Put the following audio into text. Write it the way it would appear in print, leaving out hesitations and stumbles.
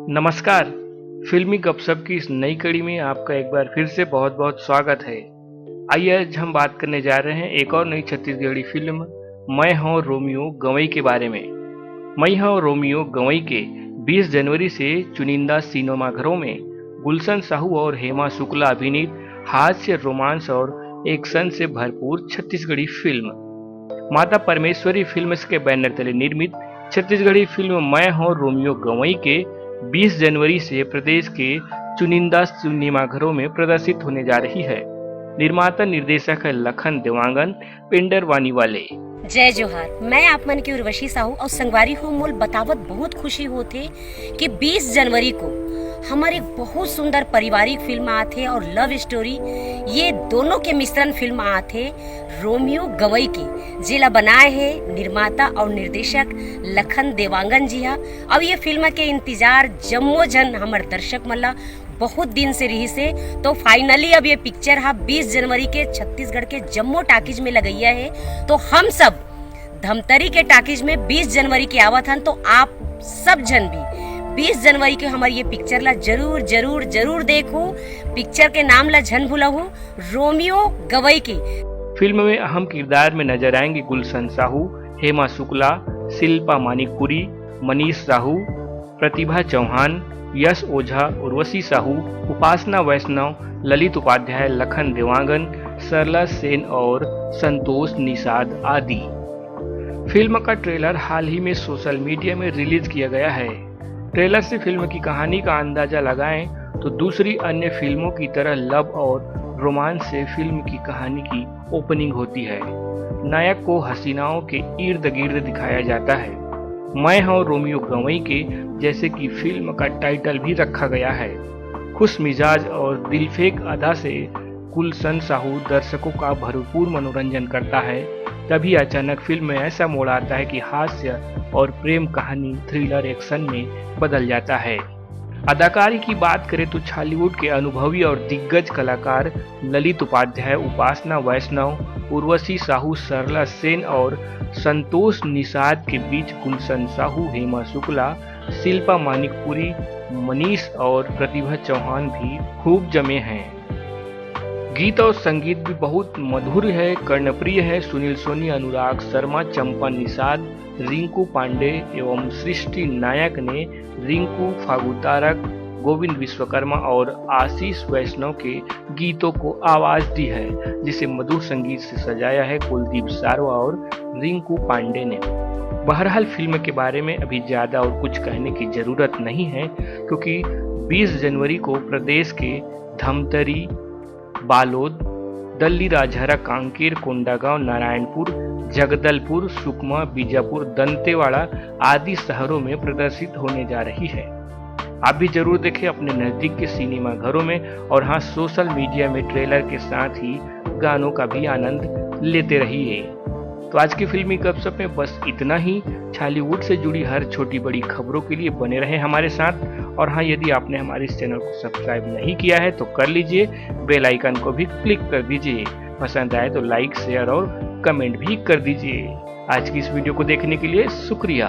नमस्कार। फिल्मी गपशप की इस नई कड़ी में आपका एक बार फिर से बहुत बहुत स्वागत है। आइए आज हम बात करने जा रहे हैं एक और नई छत्तीसगढ़ी फिल्म मैं हूं रोमियो गवई के बारे में। मैं हूं रोमियो गवई के 20 जनवरी से चुनिंदा सिनेमाघरों में गुलशन साहू और हेमा शुक्ला अभिनीत हास्य, रोमांस और एक्शन से भरपूर छत्तीसगढ़ी फिल्म माता परमेश्वरी फिल्म्स के बैनर तले निर्मित छत्तीसगढ़ी फिल्म मैं हूं रोमियो गवई के 20 जनवरी से प्रदेश के चुनिंदा सिनेमाघरों में प्रदर्शित होने जा रही है। निर्माता निर्देशक है लखन देवांगन पेंडर वानी वाले। जय जोहार। मैं आप मन की उर्वशी साहू और संगवारी हो मोल बतावत बहुत खुशी होते कि 20 जनवरी को हमारे एक बहुत सुंदर पारिवारिक फिल्म आथे और लव स्टोरी, ये दोनों के मिश्रण फिल्म आथे रोमियो गवई के, जिला बनाए हैं निर्माता और निर्देशक लखन देवांगन जी। अब ये फिल्म के इंतजार जम्मो जन हमारे दर्शक मल्ला बहुत दिन से रही से, तो फाइनली अब ये पिक्चर 20 जनवरी के छत्तीसगढ़ के जम्मू टाकीज में लगैया है। तो हम सब धमतरी के टाकीज में 20 जनवरी के आवत हन, तो आप सब जन भी 20 जनवरी के हमारी ये पिक्चर ला जरूर जरूर जरूर देखो। पिक्चर के नाम ला झन भूलहु, रोमियो गवई की। फिल्म में अहम किरदार में नजर आएंगे गुलशन साहू, हेमा शुक्ला, शिल्पा मानिकपुरी, मनीष साहू, प्रतिभा चौहान, यश ओझा, उर्वशी साहू, उपासना वैष्णव, ललित उपाध्याय, लखन देवांगन, सरला सेन और संतोष निषाद आदि। फिल्म का ट्रेलर हाल ही में सोशल मीडिया में रिलीज किया गया है। ट्रेलर से फिल्म की कहानी का अंदाजा लगाएं तो दूसरी अन्य फिल्मों की तरह लव और रोमांस से फिल्म की कहानी की ओपनिंग होती है। नायक को हसीनाओं के इर्द गिर्द दिखाया जाता है। मैं हूं रोमियो गवई के जैसे कि फिल्म का टाइटल भी रखा गया है। खुश मिजाज और दिलफेक अदा से गुलशन साहू दर्शकों का भरपूर मनोरंजन करता है। तभी अचानक फिल्म में ऐसा मोड़ आता है कि हास्य और प्रेम कहानी थ्रिलर एक्शन में बदल जाता है। अदाकारी की बात करें तो छॉलीवुड के अनुभवी और दिग्गज कलाकार ललित उपाध्याय, उपासना वैष्णव, उर्वशी साहू, सरला सेन और संतोष निषाद के बीच गुलशन साहू, हेमा शुक्ला, शिल्पा मानिकपुरी, मनीष और प्रतिभा चौहान भी खूब जमे हैं। गीत और संगीत भी बहुत मधुर है, कर्णप्रिय है। सुनील सोनी, अनुराग शर्मा, चंपा निषाद, रिंकू पांडे एवं सृष्टि नायक ने रिंकू, फागु तारक, गोविंद विश्वकर्मा और आशीष वैष्णव के गीतों को आवाज दी है, जिसे मधुर संगीत से सजाया है कुलदीप सारवा और रिंकू पांडे ने। बहरहाल फिल्म के बारे में अभी ज्यादा और कुछ कहने की जरूरत नहीं है, क्योंकि 20 जनवरी को प्रदेश के धमतरी, बालोद, दल्ली, राजहरा, कांकेर, कोंडागांव, नारायणपुर, जगदलपुर, सुकमा, बीजापुर, दंतेवाड़ा आदि शहरों में प्रदर्शित होने जा रही है। आप भी जरूर देखें अपने नजदीक के सिनेमा घरों में, और हाँ, सोशल मीडिया में ट्रेलर के साथ ही गानों का भी आनंद लेते रहिए। तो आज की फिल्मी गपशप में बस इतना ही। छॉलीवुड से जुड़ी हर छोटी बड़ी खबरों के लिए बने रहें हमारे साथ। और हाँ, यदि आपने हमारे इस चैनल को सब्सक्राइब नहीं किया है तो कर लीजिए, बेल आइकन को भी क्लिक कर दीजिए। पसंद आए तो लाइक, शेयर और कमेंट भी कर दीजिए। आज की इस वीडियो को देखने के लिए शुक्रिया।